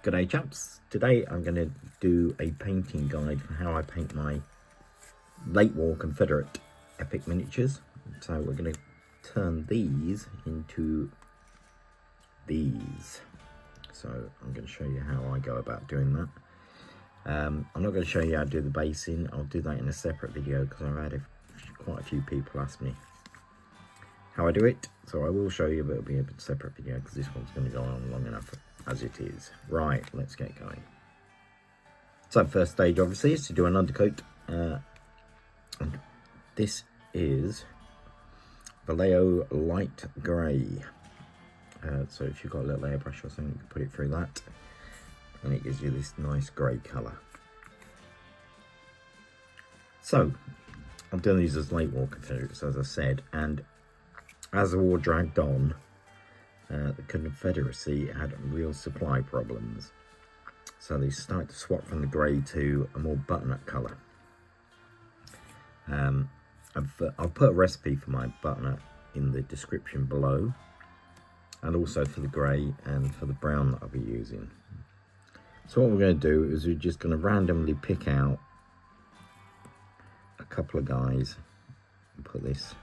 G'day chaps, today I'm going to do a painting guide for how I paint my late war Confederate epic miniatures. So we're going to turn these into these. So I'm going to show you how I go about doing that. I'm not going to show you how to do the basing. I'll do that in a separate video because I've had quite a few people ask me how I do it. So I will show you, but it'll be a separate video because this one's going to go on long enough as it is. Right, let's get going. So first stage obviously is to do an undercoat. And this is Vellejo light grey. So if you've got a little airbrush or something, you can put it through that. And it gives you this nice grey colour. So I'm doing these as late war Confederates, as I said, and as the war dragged on, the Confederacy had real supply problems. So they started to swap from the grey to a more butternut colour. I'll put a recipe for my butternut in the description below, and also for the grey and for the brown that I'll be using. So what we're going to do is we're just going to randomly pick out a couple of guys and put this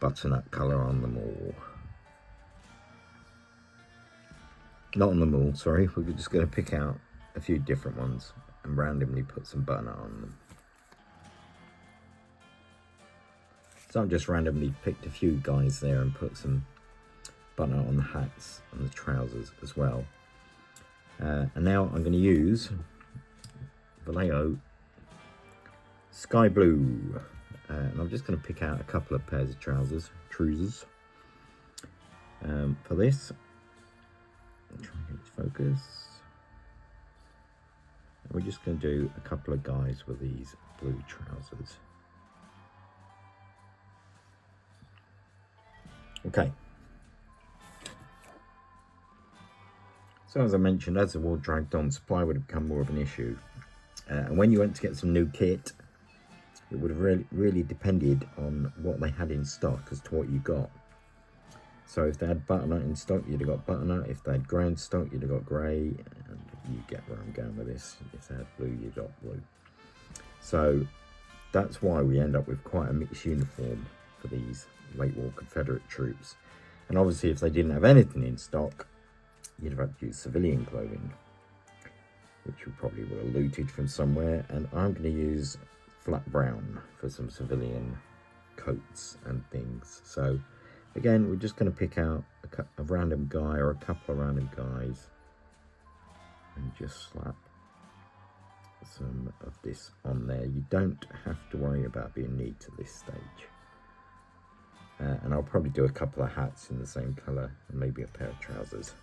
butternut colour on them all. Not on them all, sorry. We're just going to pick out a few different ones and randomly put some butternut on them. So I've just randomly picked a few guys there and put some butternut on the hats and the trousers as well. And now I'm going to use Vellejo Sky Blue. And I'm just going to pick out a couple of pairs of trousers for this. I'll try and get it to focus. And we're just going to do a couple of guys with these blue trousers. Okay. So as I mentioned, as the war dragged on, supply would have become more of an issue. And when you went to get some new kit, it would have really depended on what they had in stock as to what you got. So if they had butternut in stock, you'd have got butternut. If they had grey in stock, you'd have got grey. And you get where I'm going with this. If they had blue, you got blue. So that's why we end up with quite a mixed uniform for these late war Confederate troops. And obviously if they didn't have anything in stock, you'd have had to use civilian clothing, which you probably would have looted from somewhere. And I'm going to use flat brown for some civilian coats and things. So again, we're just going to pick out a random guy or a couple of random guys and just slap some of this on there. You don't have to worry about being neat at this stage. And I'll probably do a couple of hats in the same colour and maybe a pair of trousers.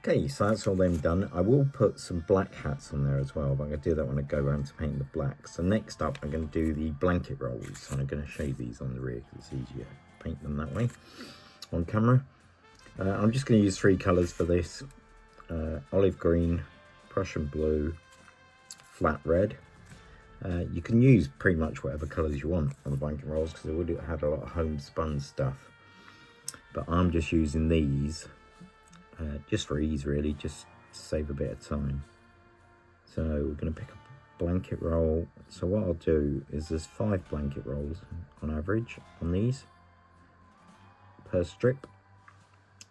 Okay, so that's all them done. I will put some black hats on there as well, but I'm going to do that when I go around to paint the black. So next up, I'm going to do the blanket rolls. And I'm going to show you these on the rear because it's easier to paint them that way on camera. I'm just going to use three colours for this. Olive green, Prussian blue, flat red. You can use pretty much whatever colours you want on the blanket rolls because I would have had a lot of homespun stuff. But I'm just using these. Just for ease really, just to save a bit of time. So we're going to pick up a blanket roll. So what I'll do is there's 5 blanket rolls on average on these per strip.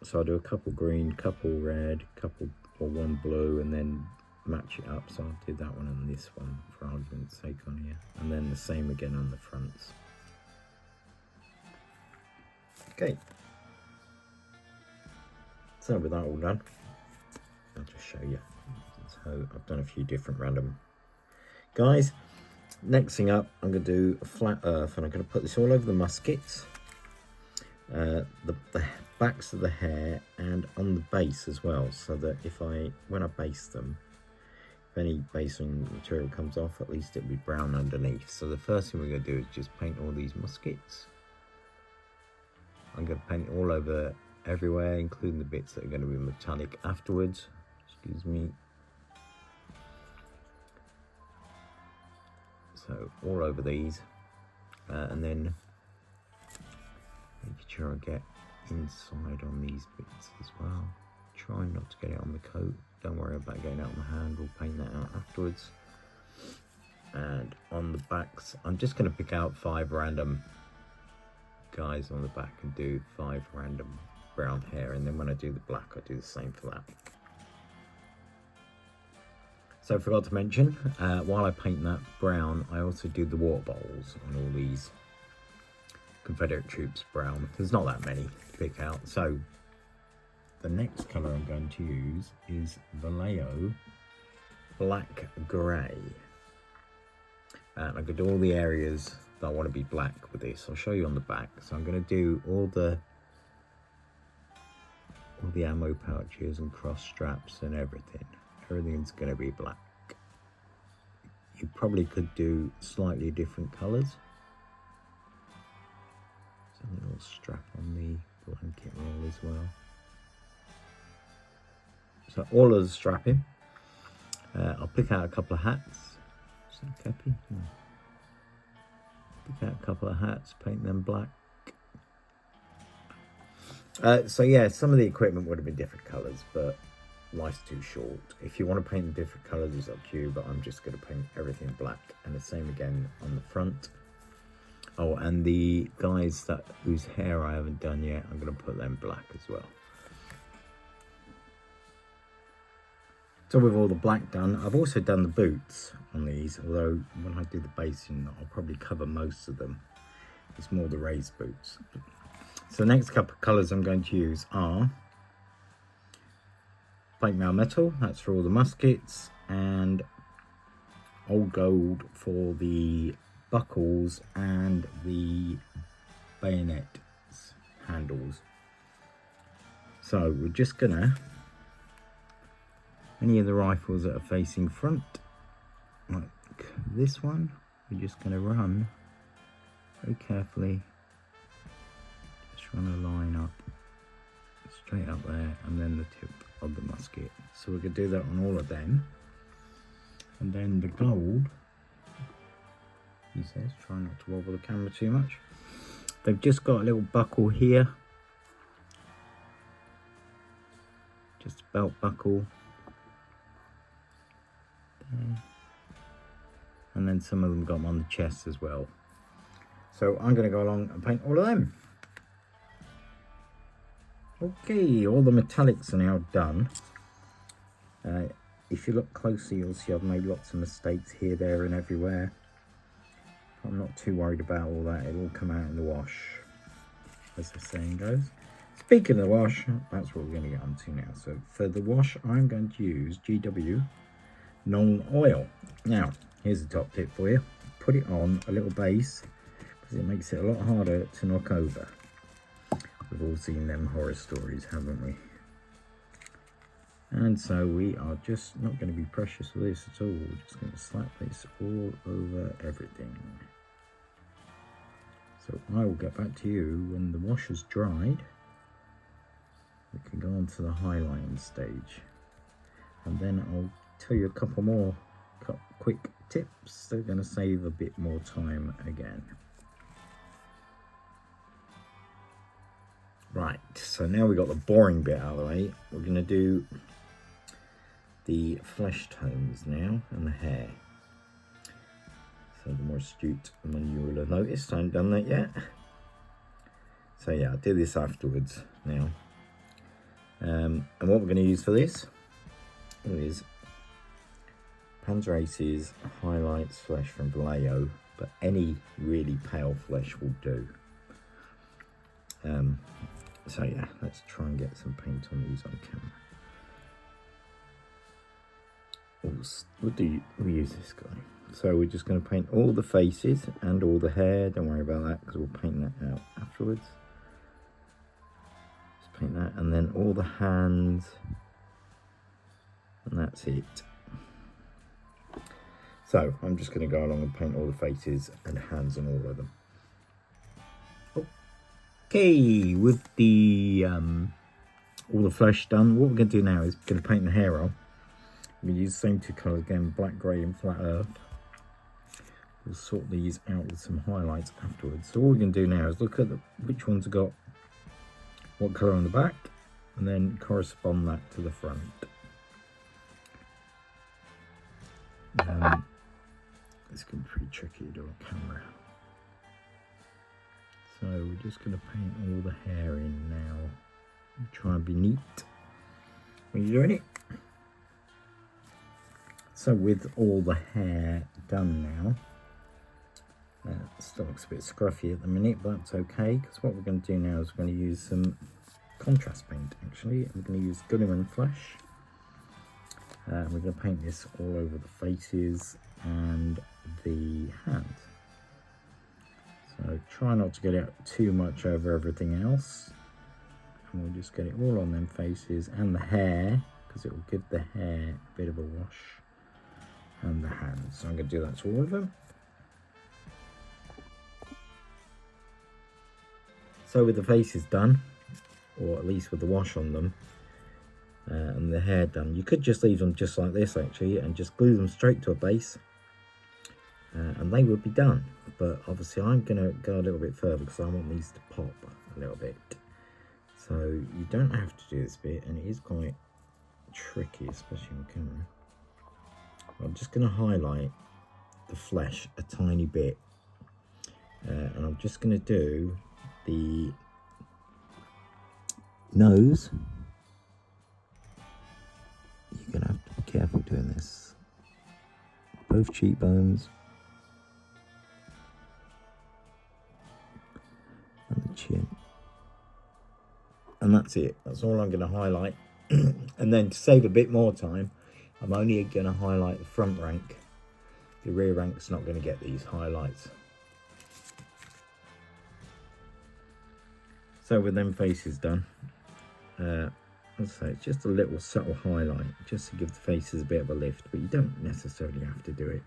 So I'll do a couple green, couple red, couple or one blue, and then match it up. So I'll do that one and this one for argument's sake on here, and then the same again on the fronts. Okay. So with that all done, I'll just show you. So I've done a few different random guys. Next thing up, I'm going to do a flat earth, and I'm going to put this all over the muskets, the backs of the hair, and on the base as well, so that when I base them, if any basing material comes off, at least it'll be brown underneath. So the first thing we're going to do is just paint all these muskets. I'm going to paint it all over everywhere, including the bits that are going to be metallic afterwards. Excuse me. So all over these, and then making sure I get inside on these bits as well. Try not to get it on the coat. Don't worry about getting it on the hand. We'll paint that out afterwards. And on the backs, I'm just going to pick out 5 random guys on the back and do 5 random brown hair. And then when I do the black, I do the same for that. So I forgot to mention, while I paint that brown, I also do the water bowls on all these Confederate troops brown. There's not that many to pick out. So the next colour I'm going to use is Vellejo Black Grey. And I'm going to do all the areas that I want to be black with this. I'll show you on the back. So I'm going to do all the ammo pouches and cross straps and everything. Everything's going to be black. You probably could do slightly different colours. So a little strap on the blanket roll as well. So all of the strapping. I'll pick out a couple of hats. Is that Kepi? No. Pick out a couple of hats, paint them black. So yeah, some of the equipment would have been different colours, but life's too short. If you want to paint in different colours, it's up to you, but I'm just going to paint everything black. And the same again on the front. Oh, and the guys whose hair I haven't done yet, I'm going to put them black as well. So with all the black done, I've also done the boots on these, although when I do the basing, I'll probably cover most of them. It's more the raised boots. So the next couple of colours I'm going to use are plate mail metal, that's for all the muskets, and old gold for the buckles and the bayonet handles. So we're just gonna, any of the rifles that are facing front, like this one, we're just gonna run very carefully, just run a line up, straight up there, and then the tip of the musket. So we're going to do that on all of them. And then the gold, he says, try not to wobble the camera too much. They've just got a little buckle here, just a belt buckle there. And then some of them got them on the chest as well. So I'm going to go along and paint all of them. Okay, all the metallics are now done. If you look closely, you'll see I've made lots of mistakes here, there and everywhere. I'm not too worried about all that. It'll all come out in the wash, as the saying goes. Speaking of the wash, that's what we're going to get onto now. So for the wash, I'm going to use GW Nuln oil. Now, here's the top tip for you. Put it on a little base, because it makes it a lot harder to knock over. We've all seen them horror stories, haven't we? And so we are just not going to be precious with this at all. We're just going to slap this all over everything. So I will get back to you when the wash has dried. We can go on to the highlighting stage. And then I'll tell you a couple more quick tips. They're going to save a bit more time again. Right, so now we've got the boring bit out of the way. We're going to do the flesh tones now and the hair. So the more astute among you will have noticed I haven't done that yet. So yeah, I'll do this afterwards now. And what we're going to use for this is Panzerace's Highlights Flesh from Vellejo, but any really pale flesh will do. So yeah, let's try and get some paint on these on camera. We'll use this guy. So we're just going to paint all the faces and all the hair. Don't worry about that, because we'll paint that out afterwards. Just paint that, and then all the hands, and that's it. So I'm just going to go along and paint all the faces and hands on all of them. Okay, with the all the flesh done, what we're going to do now is we're going to paint the hair on. We'll use the same two colours again, black, grey and flat earth. We'll sort these out with some highlights afterwards. So all we're going to do now is look at which ones have got what colour on the back, and then correspond that to the front. It's going to be pretty tricky to do on camera. So we're just going to paint all the hair in now. Try and be neat when you're doing it. So with all the hair done now, it still looks a bit scruffy at the minute, but that's okay, because what we're going to do now is we're going to use some contrast paint actually. We're going to use Gunnerman Flash. We're going to paint this all over the faces and the hands. So try not to get it too much over everything else. And we'll just get it all on them faces and the hair, because it will give the hair a bit of a wash, and the hands. So I'm going to do that to all of them. So with the faces done, or at least with the wash on them, and the hair done, you could just leave them just like this actually, and just glue them straight to a base, and they would be done. But obviously I'm going to go a little bit further because I want these to pop a little bit. So you don't have to do this bit, and it is quite tricky, especially on camera. I'm just going to highlight the flesh a tiny bit, and I'm just going to do the nose. You're going to have to be careful doing this. Both cheekbones and the chin. And that's it. That's all I'm going to highlight. And then to save a bit more time, I'm only going to highlight the front rank. The rear rank's not going to get these highlights. So with them faces done, as I say, it's just a little subtle highlight just to give the faces a bit of a lift, but you don't necessarily have to do it.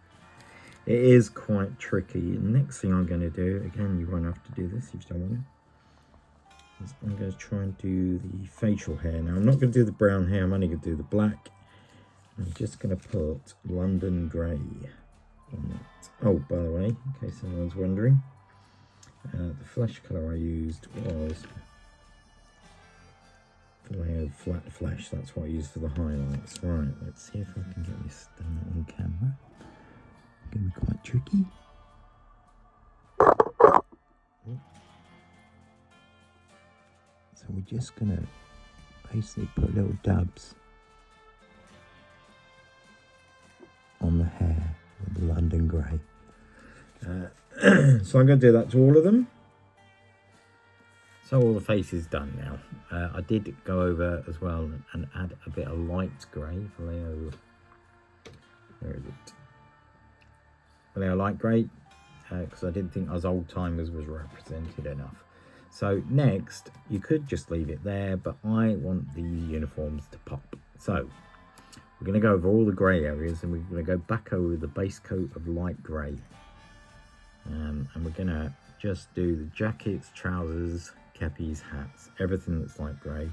It is quite tricky. The next thing I'm going to do, again, you won't have to do this if you don't want to, is I'm going to try and do the facial hair. Now, I'm not going to do the brown hair, I'm only going to do the black. I'm just going to put London Grey on that. Oh, by the way, in case anyone's wondering, the flesh colour I used was Vellejo Flat Flesh. That's what I used for the highlights. Right, let's see if I can get this done on camera. It's going to be quite tricky. So we're just going to basically put little dabs on the hair with the London Grey. So I'm going to do that to all of them. So all the faces done now. I did go over as well and add a bit of light grey. Vellejo, where is it? Vellejo light grey, because I didn't think us old timers was represented enough. So next, you could just leave it there, but I want these uniforms to pop. So we're going to go over all the grey areas, and we're going to go back over the base coat of light grey. And we're going to just do the jackets, trousers, cappies, hats, everything that's light grey.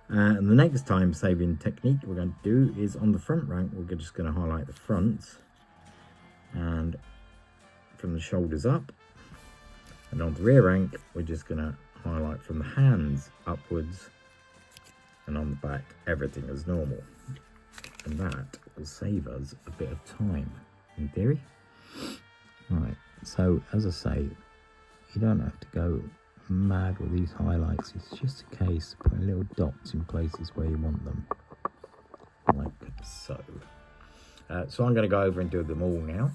And the next time saving technique we're going to do is on the front rank, we're just going to highlight the fronts and from the shoulders up. And on the rear rank, we're just going to highlight from the hands upwards, and on the back, everything as normal. And that will save us a bit of time, in theory. Right, so as I say, you don't have to go mad with these highlights. It's just a case of putting little dots in places where you want them, like so. So I'm going to go over and do them all now.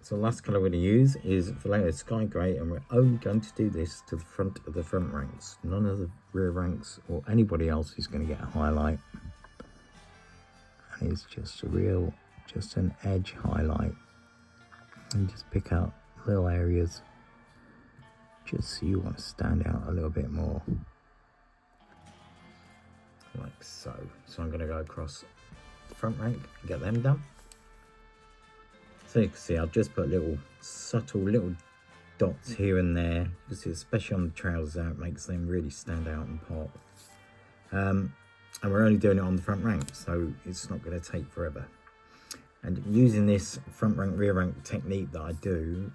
So the last colour we're going to use is Vellejo Sky Grey, and we're only going to do this to the front of the front ranks. None of the rear ranks or anybody else is going to get a highlight. And it's just a real, just an edge highlight. And just pick out little areas just so you want to stand out a little bit more. Like so. So I'm going to go across the front rank and get them done. So you can see I've just put little subtle little dots here and there. You see, especially on the trousers, how it makes them really stand out and pop. And we're only doing it on the front rank, so it's not going to take forever. And using this front rank, rear rank technique that I do,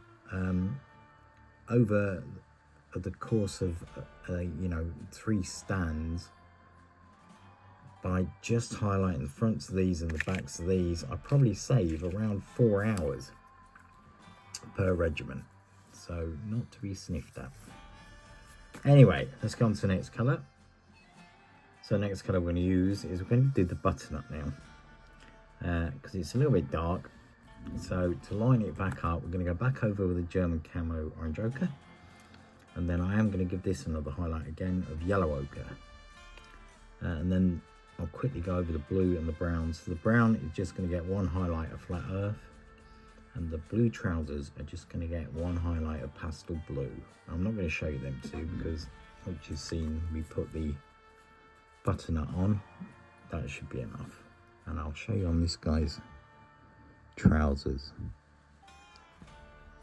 over the course of you know, 3 stands, by just highlighting the fronts of these and the backs of these, I probably save around 4 hours per regiment. So not to be sniffed at. Anyway, let's go on to the next colour. So the next colour we're going to use is, we're going to do the butternut now, because it's a little bit dark. So to line it back up, we're going to go back over with the German camo orange ochre, and then I am going to give this another highlight again of yellow ochre, and then I'll quickly go over the blue and the brown. So the brown is just going to get 1 highlight of flat earth, and the blue trousers are just going to get 1 highlight of pastel blue. I'm not going to show you them two because, which you've seen, we put the butternut on. That should be enough. And I'll show you on this guy's trousers.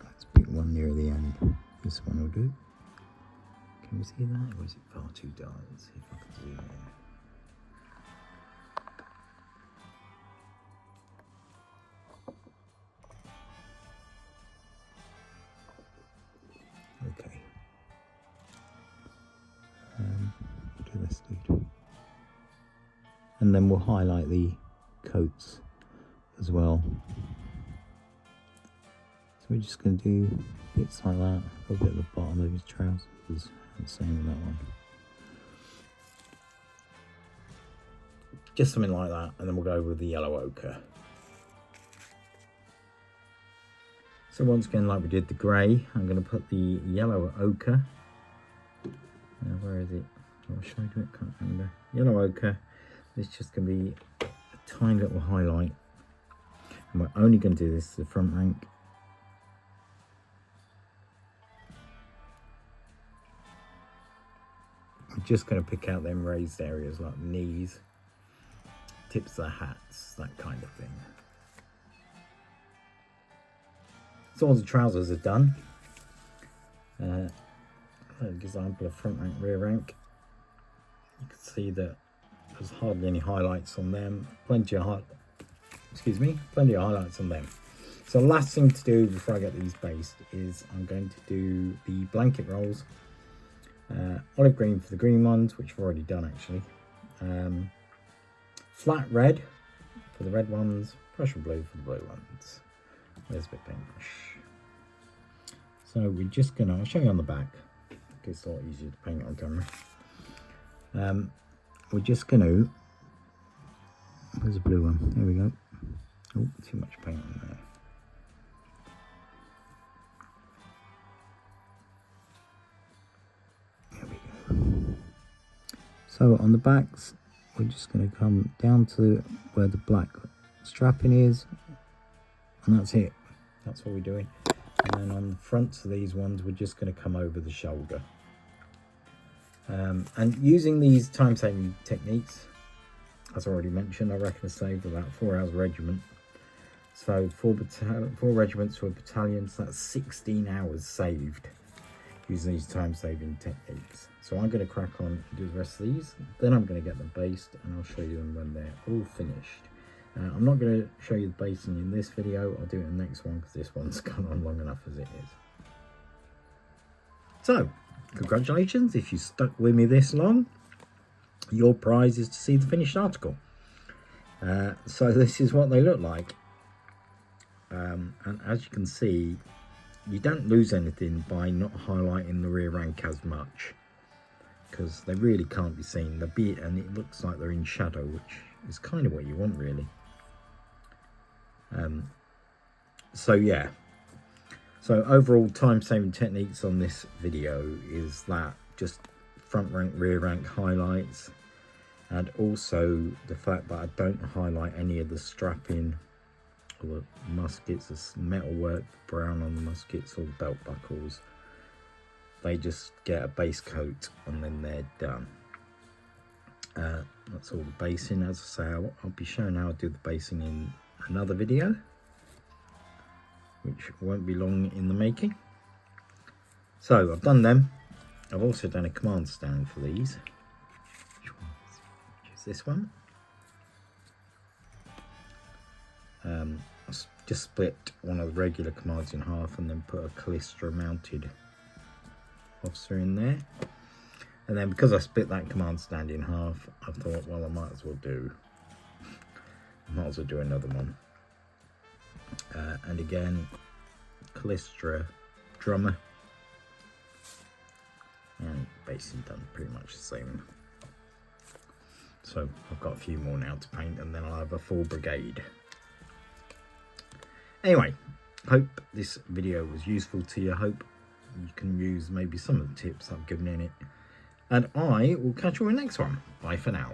Let's pick one near the end. This one will do. Can you see that, or is it far too dark? Let's see if I can zoom in. Okay. Do this, dude. And then we'll highlight the coats as well. So we're just going to do bits like that, a little bit at the bottom of his trousers, and the same with that one. Just something like that, and then we'll go over with the yellow ochre. So once again, like we did the grey, I'm going to put the yellow ochre. Where is it? I'll show you it, can't remember. Yellow ochre. It's just going to be a tiny little highlight. And we're only going to do this to the front rank. I'm just going to pick out them raised areas like the knees, tips of the hats, that kind of thing. So all the trousers are done. An example of front rank, rear rank. You can see that there's hardly any highlights on them. Plenty of highlights on them. So the last thing to do before I get these based is I'm going to do the blanket rolls. Olive green for the green ones, which I've already done actually. Flat red for the red ones. Prussian blue for the blue ones. There's a bit of paintbrush. So we're just gonna, I'll show you on the back. It's a lot easier to paint on camera. We're just gonna, where's the blue one? There we go. Oh, too much paint on there. There we go. So on the backs, we're just gonna come down to where the black strapping is, and that's it. That's what we're doing. And then on the fronts of these ones, we're just going to come over the shoulder. And using these time-saving techniques, as I already mentioned, I reckon I saved about 4 hours a regiment. So 4 regiments to a battalion, so that's 16 hours saved using these time-saving techniques. So I'm going to crack on and do the rest of these. Then I'm going to get them based, and I'll show you them when they're all finished. I'm not going to show you the basing in this video. I'll do it in the next one because this one's gone on long enough as it is. So, congratulations if you stuck with me this long. Your prize is to see the finished article. So this is what they look like. And as you can see, you don't lose anything by not highlighting the rear rank as much, because they really can't be seen. And it looks like they're in shadow, which is kind of what you want, really. So yeah, so overall time-saving techniques on this video is that just front rank, rear rank highlights, and also the fact that I don't highlight any of the strapping or the muskets, the metal work, brown on the muskets or the belt buckles. They just get a base coat and then they're done. That's all the basing. As I say, I'll be showing how I do the basing in another video, which won't be long in the making. So I've done them. I've also done a command stand for these. Which is this one. I just split one of the regular commands in half and then put a Callistra mounted officer in there. And then because I split that command stand in half, I thought, well, I might as well do another one. And again, Callistra drummer, and basically done pretty much the same. So I've got a few more now to paint, and then I'll have a full brigade. Anyway, hope this video was useful to you. Hope you can use maybe some of the tips I've given in it. And I will catch you in the next one. Bye for now.